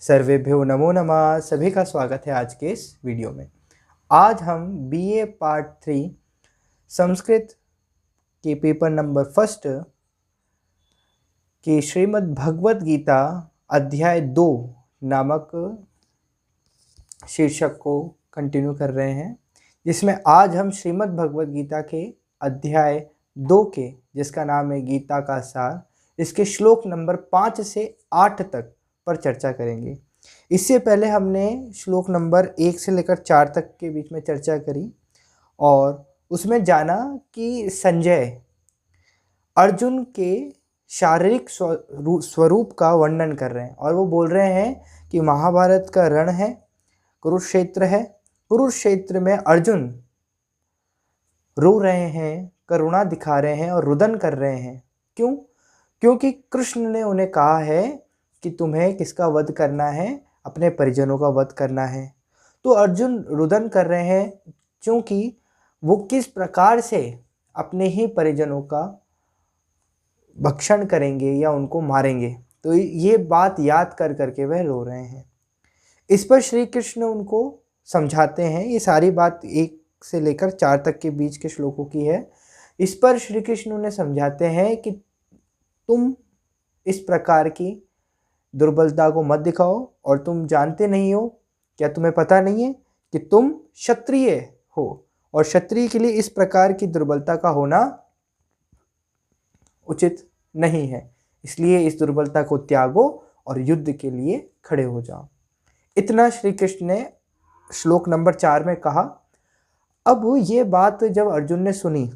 सर्वेभ्यो नमो नमः। सभी का स्वागत है आज के इस वीडियो में। आज हम बीए पार्ट 3 संस्कृत के पेपर नंबर फर्स्ट की श्रीमद् भगवत गीता अध्याय 2 नामक शीर्षक को कंटिन्यू कर रहे हैं, जिसमें आज हम श्रीमद् भगवत गीता के अध्याय 2 के, जिसका नाम है गीता का सार, इसके श्लोक नंबर 5 से 8 तक पर चर्चा करेंगे। इससे पहले हमने श्लोक नंबर 1 से लेकर 4 तक के बीच में चर्चा करी और उसमें जाना कि संजय अर्जुन के शारीरिक स्वरूप का वर्णन कर रहे हैं और वो बोल रहे हैं कि महाभारत का रण है, कुरुक्षेत्र है। कुरुक्षेत्र में अर्जुन रो रहे हैं, करुणा दिखा रहे हैं और रुदन कर रहे हैं। क्यों? क्योंकि कृष्ण ने उन्हें कहा है कि तुम्हें किसका वध करना है? अपने परिजनों का वध करना है। तो अर्जुन रुदन कर रहे हैं क्योंकि वो किस प्रकार से अपने ही परिजनों का भक्षण करेंगे या उनको मारेंगे। तो ये बात याद कर करके वह रो रहे हैं। इस पर श्री कृष्ण उनको समझाते हैं। ये सारी बात 1 से लेकर 4 तक के बीच के श्लोकों की है। इस पर श्री कृष्ण उन्हें समझाते हैं कि तुम इस प्रकार की दुर्बलता को मत दिखाओ और तुम जानते नहीं हो, क्या तुम्हें पता नहीं है कि तुम क्षत्रिय हो और क्षत्रिय के लिए इस प्रकार की दुर्बलता का होना उचित नहीं है। इसलिए इस दुर्बलता को त्यागो और युद्ध के लिए खड़े हो जाओ। इतना श्री कृष्ण ने श्लोक नंबर 4 में कहा। अब ये बात जब अर्जुन ने सुनी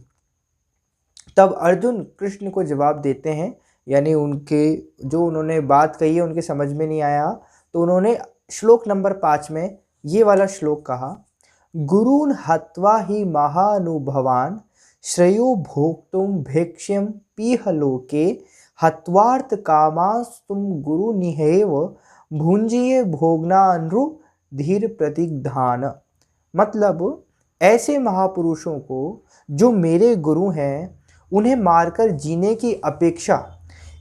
तब अर्जुन कृष्ण को जवाब देते हैं, यानी उनके जो उन्होंने बात कही है उनके समझ में नहीं आया, तो उन्होंने श्लोक नंबर 5 में ये वाला श्लोक कहा, गुरून् हत्वा ही महानुभवान् श्रेयो भोक्तुम भिक्ष्यम पीह लोके हत्वार्थ कामास्तुम गुरु निहेव भुंजिये भोगनानृ धीर प्रतिग्धान। मतलब ऐसे महापुरुषों को जो मेरे गुरु हैं, उन्हें मारकर जीने की अपेक्षा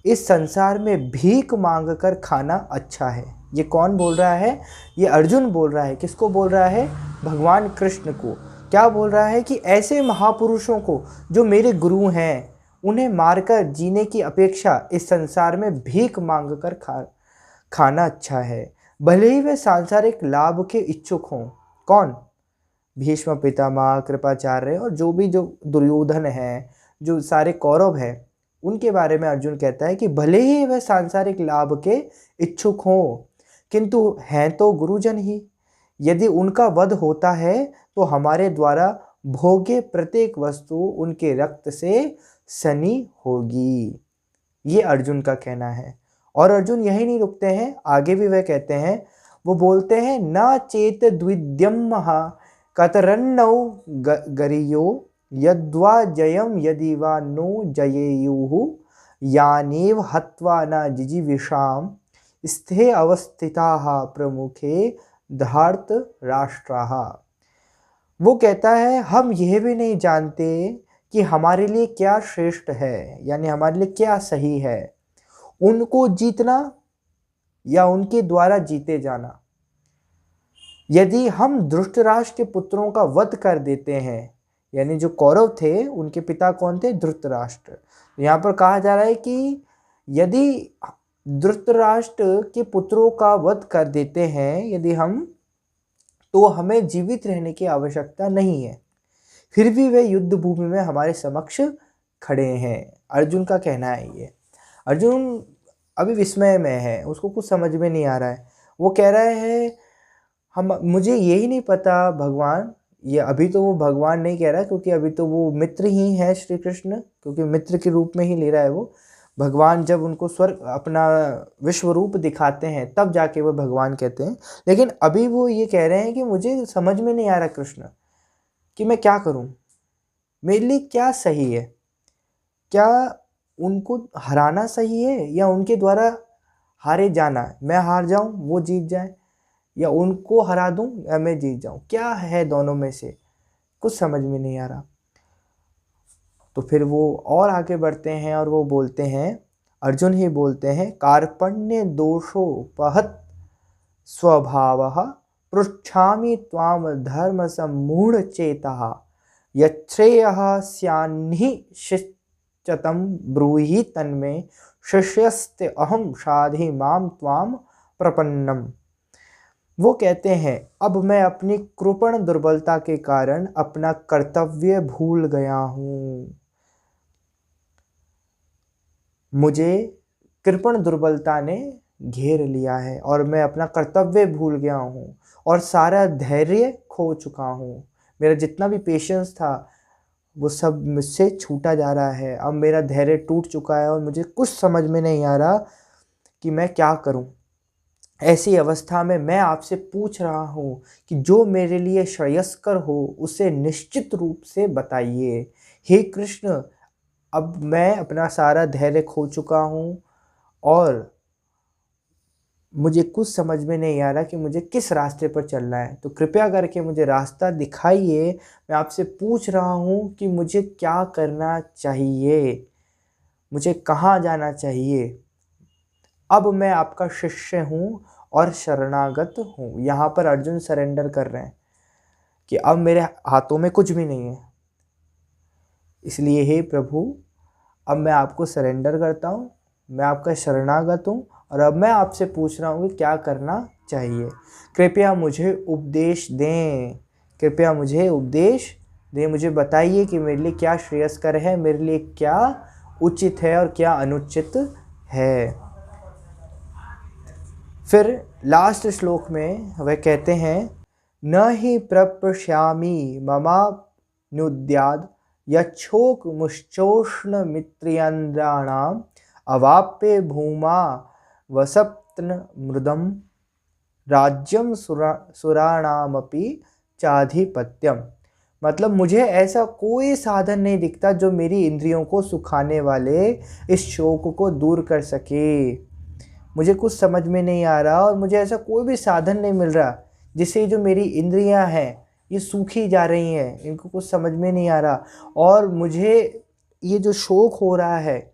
इस संसार में भीख मांगकर खाना अच्छा है। ये कौन बोल रहा है? ये अर्जुन बोल रहा है। किसको बोल रहा है? भगवान कृष्ण को। क्या बोल रहा है कि ऐसे महापुरुषों को जो मेरे गुरु हैं, उन्हें मारकर जीने की अपेक्षा इस संसार में भीख मांगकर खाना अच्छा है, भले ही वे सांसारिक लाभ के इच्छुक हों। कौन? भीष्म पितामह, कृपाचार्य और जो दुर्योधन है, जो सारे कौरव हैं, उनके बारे में अर्जुन कहता है कि भले ही वह सांसारिक लाभ के इच्छुक हों, किंतु हैं तो गुरुजन ही। यदि उनका वध होता है तो हमारे द्वारा भोगे प्रत्येक वस्तु उनके रक्त से सनी होगी। ये अर्जुन का कहना है। और अर्जुन यही नहीं रुकते हैं, आगे भी वह कहते हैं, वो बोलते हैं, न चेत द्विद्यम कतरन्नौ गरियो यद्वा जयम यदि वा नो जयेयुः यानेव हत्वा न जिजीविषाम स्थे अवस्थिताः प्रमुखे धार्त राष्ट्राः। वो कहता है, हम यह भी नहीं जानते कि हमारे लिए क्या श्रेष्ठ है, यानी हमारे लिए क्या सही है, उनको जीतना या उनके द्वारा जीते जाना। यदि हम धृतराष्ट्र के पुत्रों का वध कर देते हैं, यानी जो कौरव थे उनके पिता कौन थे? धृतराष्ट्र। यहाँ पर कहा जा रहा है कि यदि धृतराष्ट्र के पुत्रों का वध कर देते हैं यदि हम, तो हमें जीवित रहने की आवश्यकता नहीं है, फिर भी वे युद्ध भूमि में हमारे समक्ष खड़े हैं। अर्जुन का कहना है ये। अर्जुन अभी विस्मय में है, उसको कुछ समझ में नहीं आ रहा है। वो कह रहा है, मुझे यही नहीं पता भगवान। ये अभी तो वो भगवान नहीं कह रहा, क्योंकि अभी तो वो मित्र ही है श्री कृष्ण, क्योंकि मित्र के रूप में ही ले रहा है वो। भगवान जब उनको स्वर्ग अपना विश्व रूप दिखाते हैं तब जाके वो भगवान कहते हैं। लेकिन अभी वो ये कह रहे हैं कि मुझे समझ में नहीं आ रहा कृष्ण कि मैं क्या करूं, मेरे लिए क्या सही है। क्या उनको हराना सही है या उनके द्वारा हारे जाना, मैं हार जाऊं वो जीत जाए, या उनको हरा दूं या मैं जीत जाऊं? क्या है दोनों में से? कुछ समझ में नहीं आ रहा। तो फिर वो और आगे बढ़ते हैं और वो बोलते हैं, अर्जुन ही बोलते हैं, कार्पण्य दोषोपहत स्वभावः पृच्छामि त्वां धर्मसम्मूढचेतः यच्छ्रेयः स्यान्निश्चितं ब्रूहि तन्मे शिष्यस्ते अहं साधि मां त्वां प्रपन्नम। वो कहते हैं, अब मैं अपनी कृपण दुर्बलता के कारण अपना कर्तव्य भूल गया हूँ। मुझे कृपण दुर्बलता ने घेर लिया है और मैं अपना कर्तव्य भूल गया हूँ और सारा धैर्य खो चुका हूँ। मेरा जितना भी पेशेंस था वो सब मुझसे छूटा जा रहा है। अब मेरा धैर्य टूट चुका है और मुझे कुछ समझ में नहीं आ रहा कि मैं क्या करूं। ऐसी अवस्था में मैं आपसे पूछ रहा हूं कि जो मेरे लिए श्रेयस्कर हो उसे निश्चित रूप से बताइए। हे कृष्ण, अब मैं अपना सारा धैर्य खो चुका हूं और मुझे कुछ समझ में नहीं आ रहा कि मुझे किस रास्ते पर चलना है, तो कृपया करके मुझे रास्ता दिखाइए। मैं आपसे पूछ रहा हूँ कि मुझे क्या करना चाहिए, मुझे कहाँ जाना चाहिए। अब मैं आपका शिष्य हूँ और शरणागत हूँ। यहाँ पर अर्जुन सरेंडर कर रहे हैं कि अब मेरे हाथों में कुछ भी नहीं है, इसलिए हे प्रभु, अब मैं आपको सरेंडर करता हूँ, मैं आपका शरणागत हूँ और अब मैं आपसे पूछ रहा हूँ कि क्या करना चाहिए। कृपया मुझे उपदेश दें, कृपया मुझे उपदेश दें। मुझे बताइए कि मेरे लिए क्या श्रेयस्कर है, मेरे लिए क्या उचित है और क्या अनुचित है। फिर लास्ट श्लोक में वह कहते हैं, न हि प्रपश्यामि ममाप्नुद्याद् यच्छोक मुश्चोष्ण मित्रियन्द्राणाम अवाप्य भूमा वसप्तन मृदम राज्यम सुराणामपि चाधिपत्यम। मतलब मुझे ऐसा कोई साधन नहीं दिखता जो मेरी इंद्रियों को सुखाने वाले इस शोक को दूर कर सके। मुझे कुछ समझ में नहीं आ रहा और मुझे ऐसा कोई भी साधन नहीं मिल रहा जिससे जो मेरी इंद्रियां हैं ये सूखी जा रही हैं, इनको कुछ समझ में नहीं आ रहा और मुझे ये जो शोक हो रहा है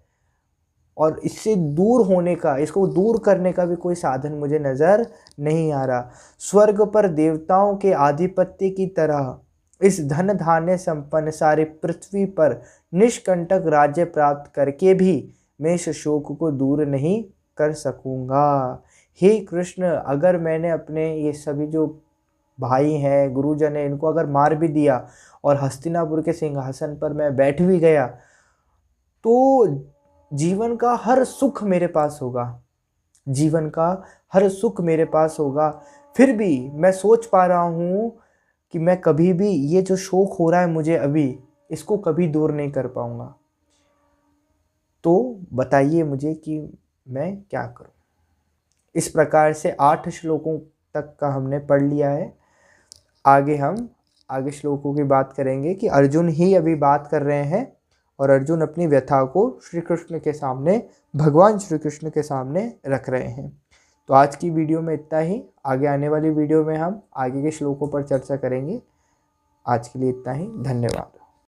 और इससे दूर होने का, इसको दूर करने का भी कोई साधन मुझे नज़र नहीं आ रहा। स्वर्ग पर देवताओं के आधिपत्य की तरह इस धन धान्य संपन्न सारी पृथ्वी पर निष्कंटक राज्य प्राप्त करके भी मैं इस शोक को दूर नहीं कर सकूंगा। हे कृष्ण, अगर मैंने अपने ये सभी जो भाई हैं, गुरुजन हैं, इनको अगर मार भी दिया और हस्तिनापुर के सिंहासन पर मैं बैठ भी गया तो जीवन का हर सुख मेरे पास होगा, जीवन का हर सुख मेरे पास होगा। फिर भी मैं सोच पा रहा हूँ कि मैं कभी भी ये जो शोक हो रहा है मुझे अभी, इसको कभी दूर नहीं कर पाऊंगा। तो बताइए मुझे कि मैं क्या करूं। इस प्रकार से 8 श्लोकों तक का हमने पढ़ लिया है। आगे हम आगे श्लोकों की बात करेंगे कि अर्जुन ही अभी बात कर रहे हैं और अर्जुन अपनी व्यथा को श्री कृष्ण के सामने, भगवान श्री कृष्ण के सामने रख रहे हैं। तो आज की वीडियो में इतना ही। आगे आने वाली वीडियो में हम आगे के श्लोकों पर चर्चा करेंगे। आज के लिए इतना ही। धन्यवाद।